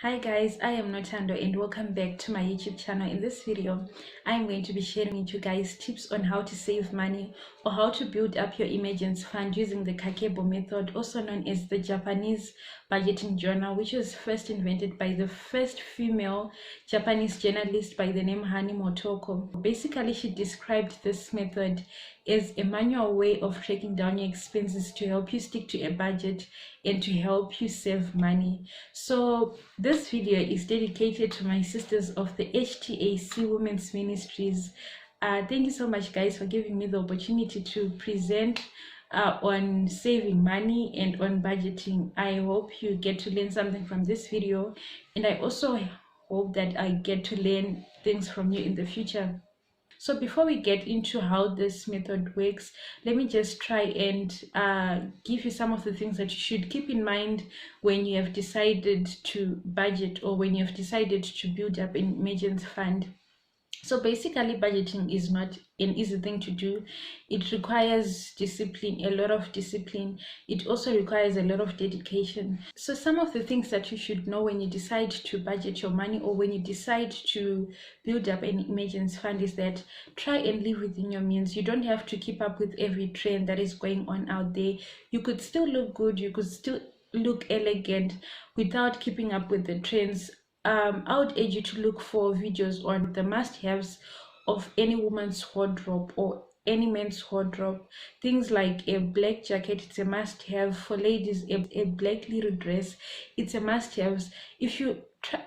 Hi guys, I am Notando and welcome back to my YouTube channel. In this video, I am going to be sharing with you guys tips on how to save money or how to build up your emergency fund using the Kakeibo method, also known as the Japanese budgeting journal, which was first invented by the first female Japanese journalist by the name Hani Motoko. Basically, she described this method as a manual way of tracking down your expenses to help you stick to a budget and to help you save money. So this video is dedicated to my sisters of the HTAC Women's Ministries. Thank you so much guys for giving me the opportunity to present on saving money and on budgeting. I hope you get to learn something from this video, and I also hope that I get to learn things from you in the future. So before we get into how this method works, let me just try and give you some of the things that you should keep in mind when you have decided to budget or when you have decided to build up an emergency fund. So basically, budgeting is not an easy thing to do. It requires discipline, a lot of discipline. It also requires a lot of dedication. So some of the things that you should know when you decide to budget your money or when you decide to build up an emergency fund is that try and live within your means. You don't have to keep up with every trend that is going on out there. You could still look good, you could still look elegant without keeping up with the trends. I would urge you to look for videos on the must-haves of any woman's wardrobe or any men's wardrobe. Things like a black jacket, it's a must-have. For ladies, a black little dress, it's a must-have. If you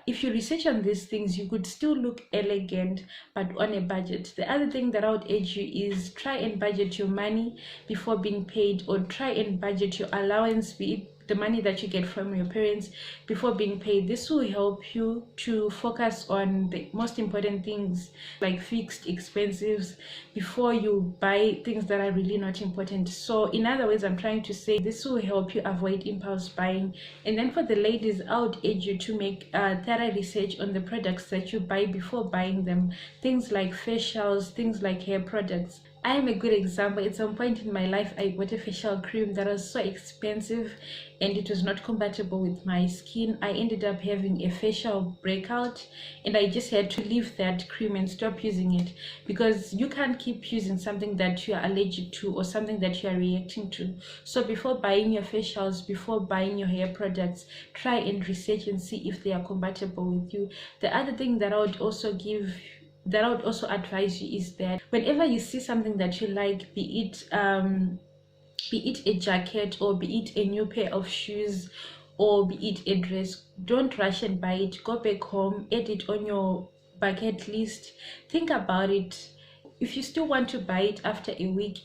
research on these things, you could still look elegant but on a budget. The other thing that I would urge you is try and budget your money before being paid, or try and budget your allowance, be it the money that you get from your parents, before being paid. This will help you to focus on the most important things like fixed expenses before you buy things that are really not important. So in other words, I'm trying to say this will help you avoid impulse buying. And then for the ladies, I would urge you to make thorough research on the products that you buy before buying them. Things like facials, things like hair products. I am a good example. At some point in my life, I bought a facial cream that was so expensive and it was not compatible with my skin. I ended up having a facial breakout and I just had to leave that cream and stop using it, because you can't keep using something that you are allergic to or something that you are reacting to. So before buying your facials, before buying your hair products, try and research and see if they are compatible with you. The other thing that I would also advise you is that whenever you see something that you like, be it a jacket or be it a new pair of shoes or be it a dress, don't rush and buy it. Go back home, add it on your bucket list, think about it. If you still want to buy it after a week,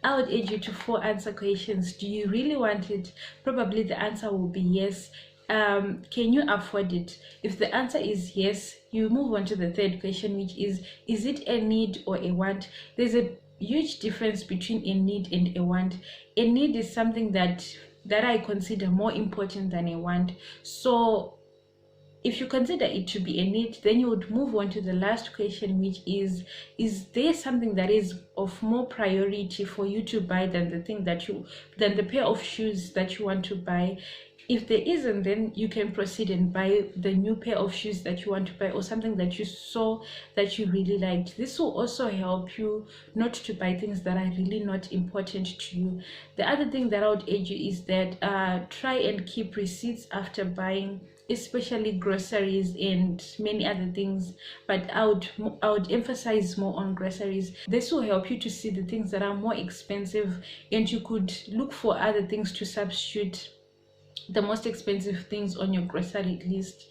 I would urge you to answer questions. Do you really want it? Probably the answer will be yes. Can you afford it? If the answer is yes, you move on to the third question, which is it a need or a want? There's a huge difference between a need and a want. A need is something that I consider more important than a want. So if you consider it to be a need, then you would move on to the last question, which is there something that is of more priority for you to buy than the pair of shoes that you want to buy? If there isn't, then you can proceed and buy the new pair of shoes that you want to buy, or something that you saw that you really liked. This will also help you not to buy things that are really not important to you. The other thing that I would urge you is that try and keep receipts after buying, especially groceries and many other things, but I would emphasize more on groceries. This will help you to see the things that are more expensive, and you could look for other things to substitute the most expensive things on your grocery list.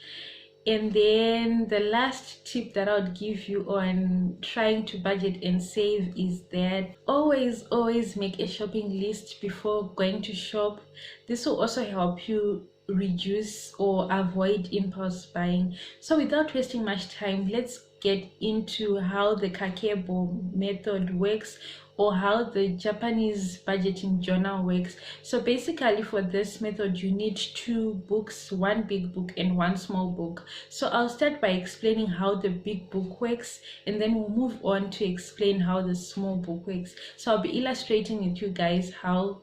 And then the last tip that I would give you on trying to budget and save is that always make a shopping list before going to shop. This will also help you reduce or avoid impulse buying. So without wasting much time, let's get into how the Kakeibo method works, or how the Japanese budgeting journal works. So basically for this method, you need two books, one big book and one small book. So I'll start by explaining how the big book works, and then we'll move on to explain how the small book works. So I'll be illustrating with you guys how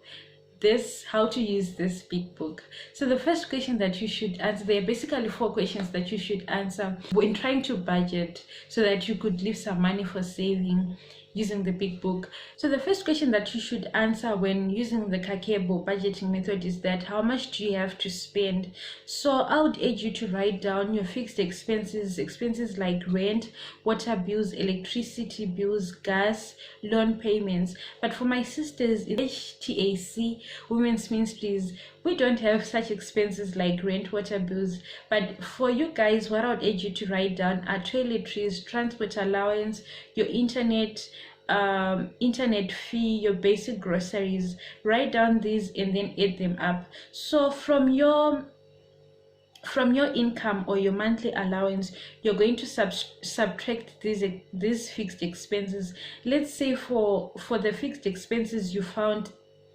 how to use this big book. So the first question that you should answer, there are basically 4 questions that you should answer when trying to budget so that you could leave some money for saving using the big book. So the first question that you should answer when using the Kakeibo budgeting method is that how much do you have to spend? So I would urge you to write down your fixed expenses like rent, water bills, electricity bills, gas, loan payments. But for my sisters in HTAC, Women's Ministries, we don't have such expenses like rent, water bills. But for you guys, what I would urge you to write down are toiletries, transport allowance, your internet fee, your basic groceries. Write down these and then add them up. So from your income or your monthly allowance, you're going to subtract these fixed expenses. Let's say for the fixed expenses, you found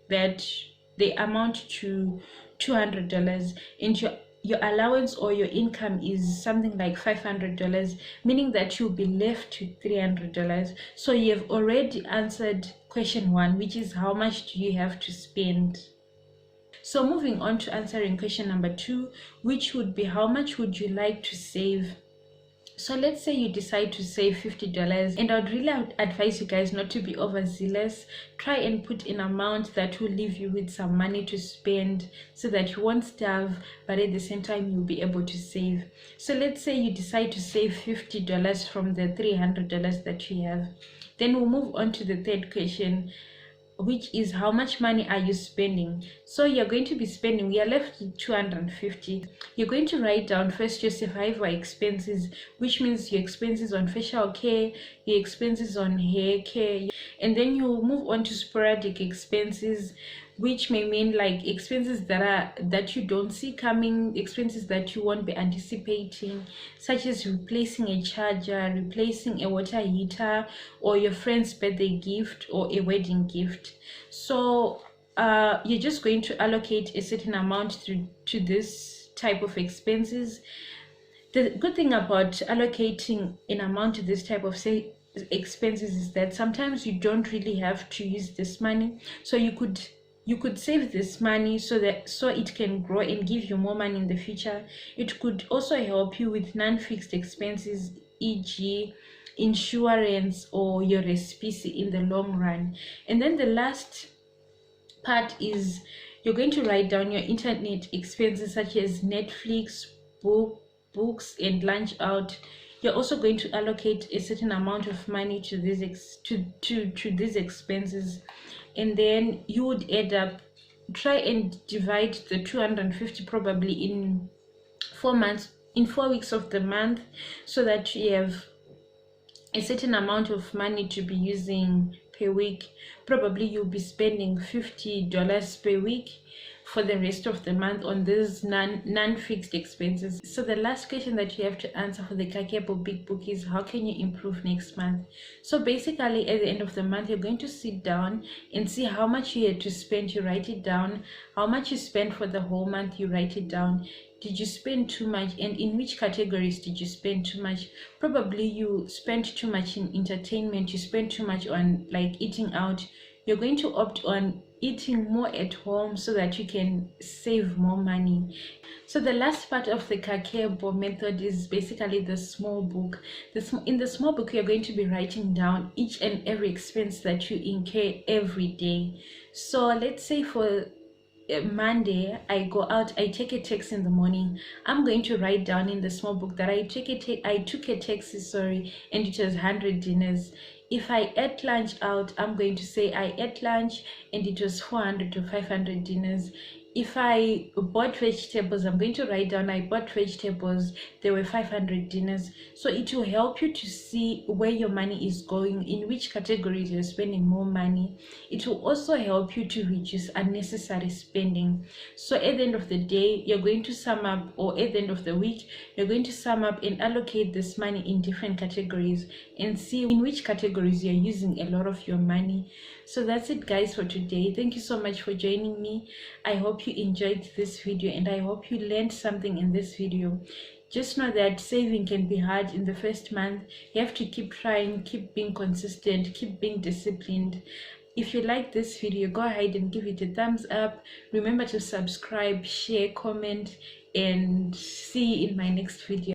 that they amount to $200, and your allowance or your income is something like $500, meaning that you'll be left with $300. So you have already answered question 1, which is how much do you have to spend. So moving on to answering question number 2, which would be how much would you like to save? So let's say you decide to save $50, and I would really advise you guys not to be overzealous. Try and put an amount that will leave you with some money to spend so that you won't starve, but at the same time you'll be able to save. So let's say you decide to save $50 from the $300 that you have. Then we'll move on to the third question, which is how much money are you spending? So you're going to be spending, we are left with $250. You're going to write down first your survival expenses, which means your expenses on facial care, your expenses on hair care, and then you move on to sporadic expenses, which may mean like expenses that you don't see coming, expenses that you won't be anticipating, such as replacing a charger, replacing a water heater, or your friend's birthday gift or a wedding gift. So you're just going to allocate a certain amount to this type of expenses. The good thing about allocating an amount to this type of expenses is that sometimes you don't really have to use this money. So you could save this money so it can grow and give you more money in the future. It could also help you with non-fixed expenses, e.g. insurance or your recipe in the long run. And then the last part is you're going to write down your internet expenses such as Netflix, books, and lunch out. You're also going to allocate a certain amount of money to these expenses, and then you would add up, try and divide the 250 probably in 4 months, in 4 weeks of the month, so that you have a certain amount of money to be using per week. Probably you'll be spending $50 per week for the rest of the month on these non-fixed expenses. So the last question that you have to answer for the Kakeibo big book is how can you improve next month? So basically at the end of the month, you're going to sit down and see how much you had to spend. You write it down. How much you spent for the whole month, you write it down. Did you spend too much, and in which categories did you spend too much? Probably you spent too much in entertainment, you spent too much on like eating out. You're going to opt on eating more at home so that you can save more money. So the last part of the Kakeibo method is basically the small book. In the small book, you're going to be writing down each and every expense that you incur every day. So let's say for Monday, I go out, I take a taxi in the morning. I'm going to write down in the small book that I took a taxi, and it was 100 dinars. If I ate lunch out, I'm going to say I ate lunch and it was 400 to 500 dinars. If I bought vegetables, I'm going to write down I bought vegetables, there were 500 dinars. So it will help you to see where your money is going, in which categories you're spending more money. It will also help you to reduce unnecessary spending. So at the end of the day, you're going to sum up, or at the end of the week, you're going to sum up and allocate this money in different categories and see in which categories you're using a lot of your money. So that's it guys for today. Thank you so much for joining me. I hope you enjoyed this video and I hope you learned something in this video. Just know that saving can be hard in the first month. You have to keep trying, keep being consistent, keep being disciplined. If you like this video, go ahead and give it a thumbs up. Remember to subscribe, share, comment, and see you in my next video.